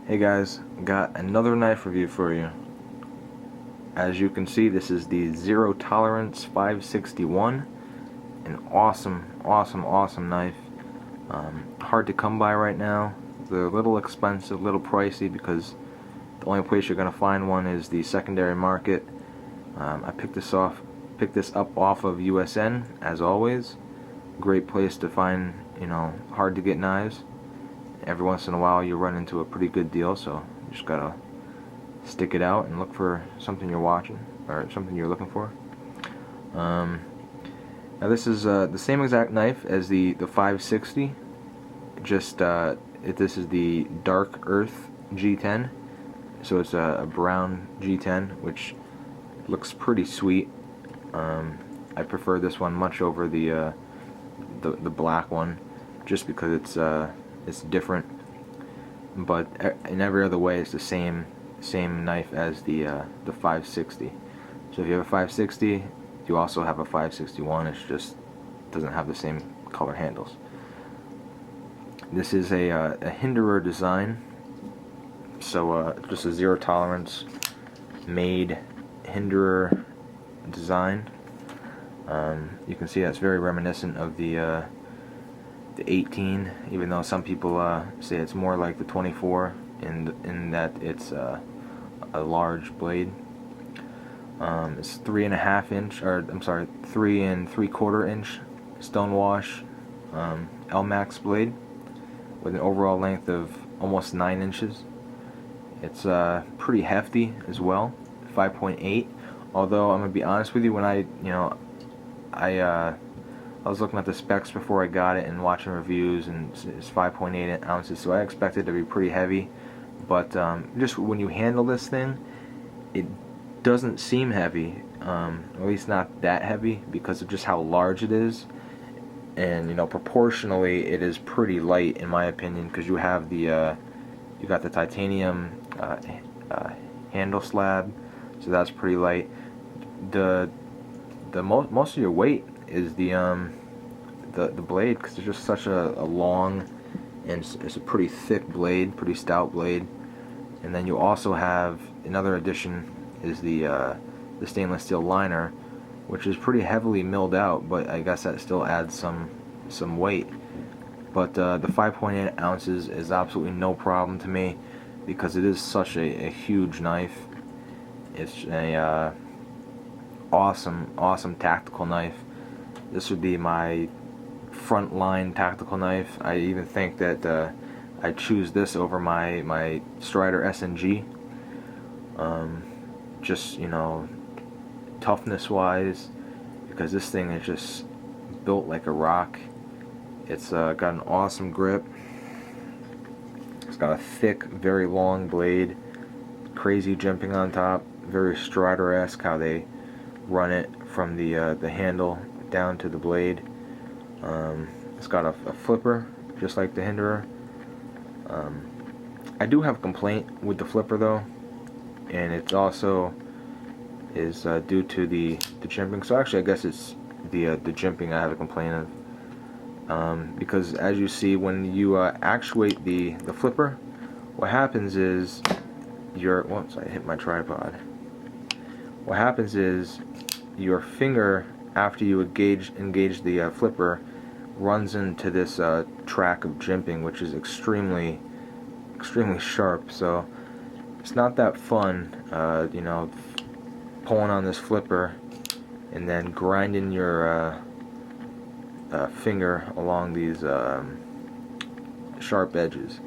Hey guys, got another knife review for you. As you can see, this is the Zero Tolerance 561. An awesome knife. Hard to come by right now. They're a little expensive, a little pricey because the only place you're gonna find one is the secondary market. I picked this up off of USN, as always. Great place to find, hard to get knives. Every once in a while you run into a pretty good deal, so you just gotta stick it out and look for something you're watching or something you're looking for. Now this is the same exact knife as the 560, just this is the Dark Earth G10, so it's a brown G10, which looks pretty sweet. I prefer this one much over the black one, just because it's different. But in every other way, it's the same knife as the 560. So if you have a 560, you also have a 561. It just doesn't have the same color handles. This is a Hinderer design, so just a zero tolerance made Hinderer design. You can see that's very reminiscent of the 18, even though some people say it's more like the 24 in that it's a large blade. It's 3.5 inch, or I'm sorry, 3 3/4 inch stonewash LMAX blade with an overall length of almost 9 inches. It's pretty hefty as well, 5.8. Although I'm gonna be honest with you, when I was looking at the specs before I got it and watching reviews, and it's 5.8 ounces, so I expected it to be pretty heavy. But just when you handle this thing, it doesn't seem heavy, at least not that heavy, because of just how large it is. And proportionally, it is pretty light in my opinion, because you have you got the titanium handle slab, so that's pretty light. The most of your weight is the blade, because it's just such a long, and it's a pretty thick blade, pretty stout blade. And then you also have another addition is the stainless steel liner, which is pretty heavily milled out, but I guess that still adds some weight. But the 5.8 ounces is absolutely no problem to me, because it is such a huge knife. It's a awesome tactical knife. This would be my frontline tactical knife. I even think that I choose this over my Strider SNG. Just toughness wise, because this thing is just built like a rock. It's got an awesome grip. It's got a thick, very long blade, crazy jimping on top, very Strider-esque how they run it from the handle down to the blade. It's got a flipper, just like the Hinderer. I do have a complaint with the flipper though, and it also is due to the jimping. So actually, I guess it's the jimping I have a complaint of, because as you see, when you actuate the flipper, what happens is whoops, I hit my tripod. What happens is your finger, after you engage the flipper, runs into this track of jimping, which is extremely sharp. So it's not that fun, pulling on this flipper and then grinding your finger along these sharp edges.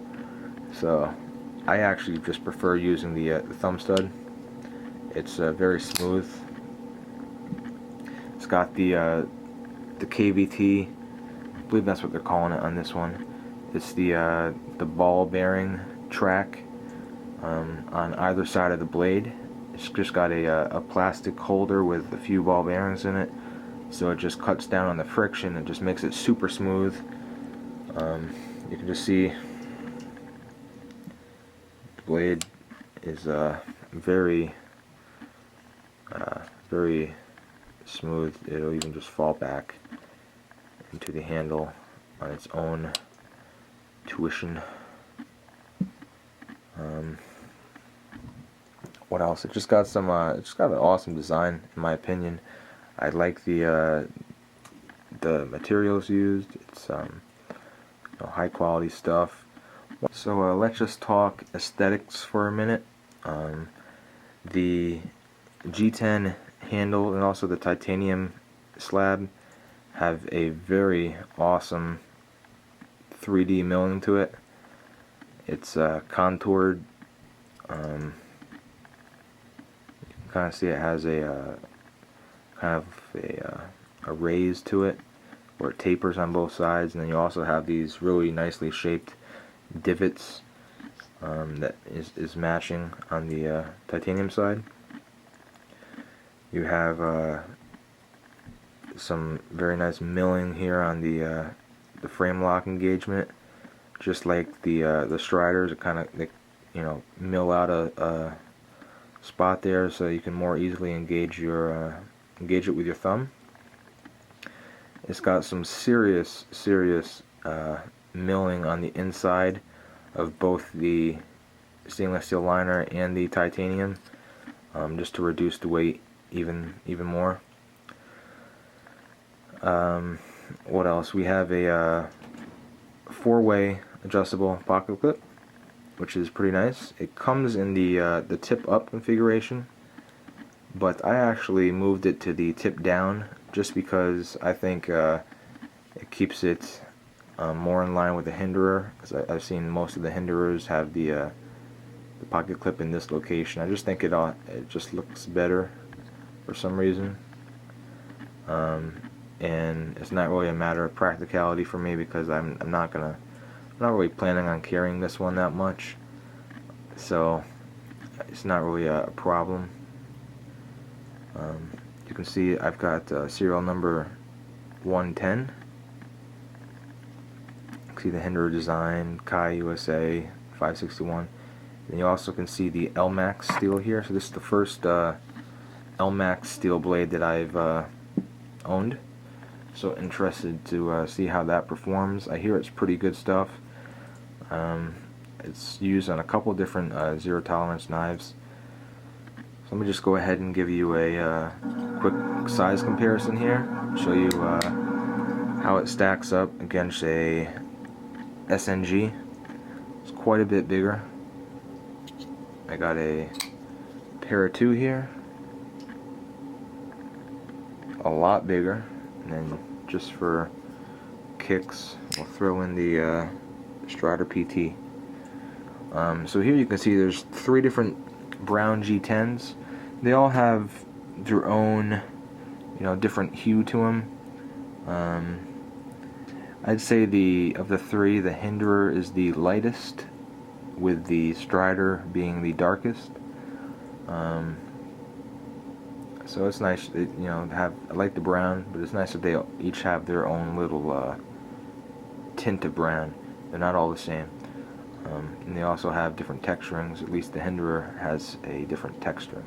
So I actually just prefer using the thumb stud. It's very smooth. It's got the KVT, I believe that's what they're calling it on this one. It's the ball bearing track on either side of the blade. It's just got a plastic holder with a few ball bearings in it, so it just cuts down on the friction and just makes it super smooth. You can just see the blade is very smooth. It'll even just fall back into the handle on its own tuition. What else? It just got some. It just got an awesome design, in my opinion. I like the materials used. It's high quality stuff. So let's just talk aesthetics for a minute. The G10 handle and also the titanium slab have a very awesome 3D milling to it. It's contoured. You can kind of see it has a kind of a raise to it, where it tapers on both sides, and then you also have these really nicely shaped divots that is matching on the titanium side. You have some very nice milling here on the frame lock engagement, just like the Striders. It kind of mill out a spot there so you can more easily engage it with your thumb. It's got some serious milling on the inside of both the stainless steel liner and the titanium, just to reduce the weight even more. What else? We have a 4-way adjustable pocket clip, which is pretty nice. It comes in the tip up configuration, but I actually moved it to the tip down just because I think it keeps it more in line with the Hinderer, because I've seen most of the Hinderers have the pocket clip in this location. I just think it just looks better for some reason, and it's not really a matter of practicality for me, because I'm not really planning on carrying this one that much, so it's not really a problem. You can see I've got serial number 110. You can see the Hinderer design, Kai USA 561. And you also can see the LMAX steel here. So this is the first LMAX steel blade that I've owned. So interested to see how that performs. I hear it's pretty good stuff. It's used on a couple different zero tolerance knives. So let me just go ahead and give you a quick size comparison here. Show you how it stacks up against a SNG. It's quite a bit bigger. I got a pair of 2 here, a lot bigger, and then just for kicks, we'll throw in the Strider PT. So here you can see there's 3 different brown G10s. They all have their own, different hue to them. I'd say of the 3, the Hinderer is the lightest, with the Strider being the darkest. So it's nice, I like the brown, but it's nice that they each have their own little tint of brown. They're not all the same. And they also have different texturings. At least the Hinderer has a different texturing.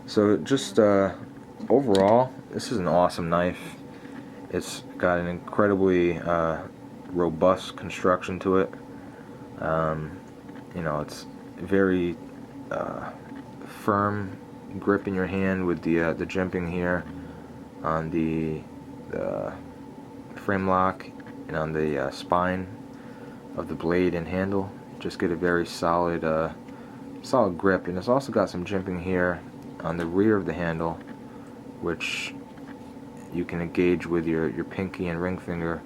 So just overall, this is an awesome knife. It's got an incredibly robust construction to it. It's very firm grip in your hand with the jimping here on the frame lock and on the spine of the blade and handle. Just get a very solid grip, and it's also got some jimping here on the rear of the handle, which you can engage with your pinky and ring finger,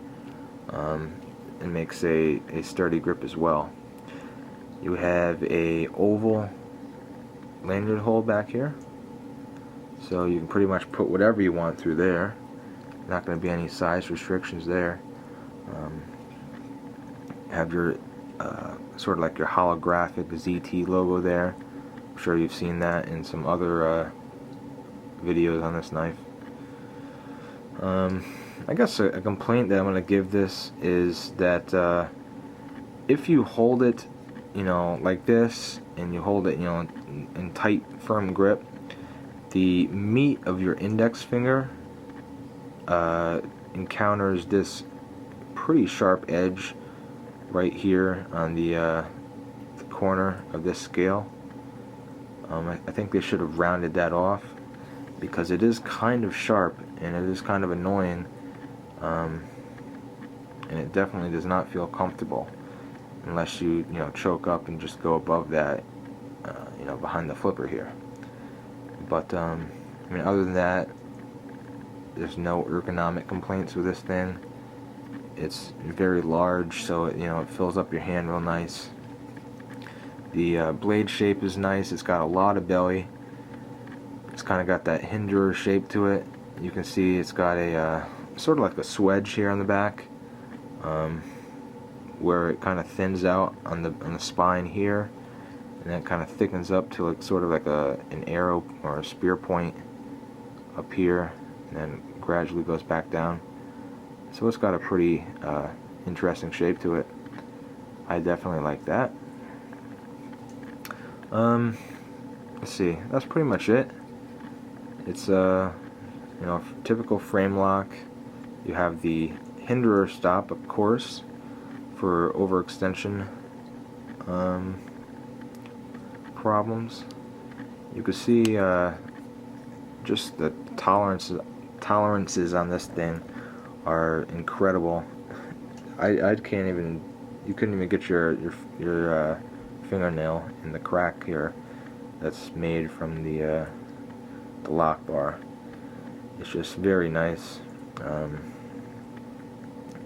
and makes a sturdy grip as well. You have a oval lanyard hole back here, so you can pretty much put whatever you want through there. Not going to be any size restrictions there. Have your sort of like your holographic ZT logo there. I'm sure you've seen that in some other videos on this knife. I guess a complaint that I'm going to give this is that if you hold it, like this, and you hold it, in tight, firm grip, the meat of your index finger encounters this pretty sharp edge right here on the north corner of this scale. I think they should have rounded that off, because it is kind of sharp and it is kind of annoying, and it definitely does not feel comfortable unless you choke up and just go above that, behind the flipper here. But I mean, other than that, there's no ergonomic complaints with this thing. It's very large, so it fills up your hand real nice. The blade shape is nice. It's got a lot of belly. It's kind of got that hinderer shape to it. You can see it's got a sort of like a swedge here on the back, where it kind of thins out on the spine here, and then kind of thickens up to like sort of like an arrow or a spear point up here, and then gradually goes back down. So it's got a pretty interesting shape to it. I definitely like that. Let's see, that's pretty much it. It's typical frame lock. You have the hinderer stop, of course, for overextension problems. You can see just the tolerances on this thing are incredible. I can't even, you couldn't even get your fingernail in the crack here that's made from the lock bar. It's just very nice,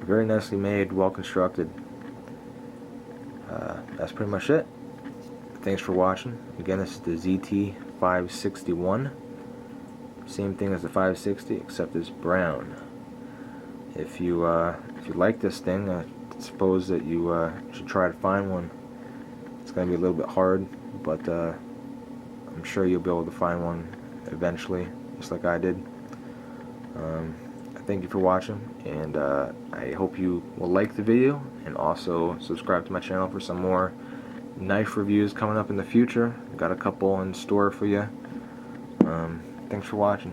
very nicely made, well constructed. That's pretty much it. Thanks for watching. Again, this is the ZT561. Same thing as the 560, except it's brown. If you like this thing, I suppose that you should try to find one. It's going to be a little bit hard, but I'm sure you'll be able to find one eventually, just like I did. Thank you for watching, and I hope you will like the video, and also subscribe to my channel for some more knife reviews coming up in the future. I've got a couple in store for you. Thanks for watching.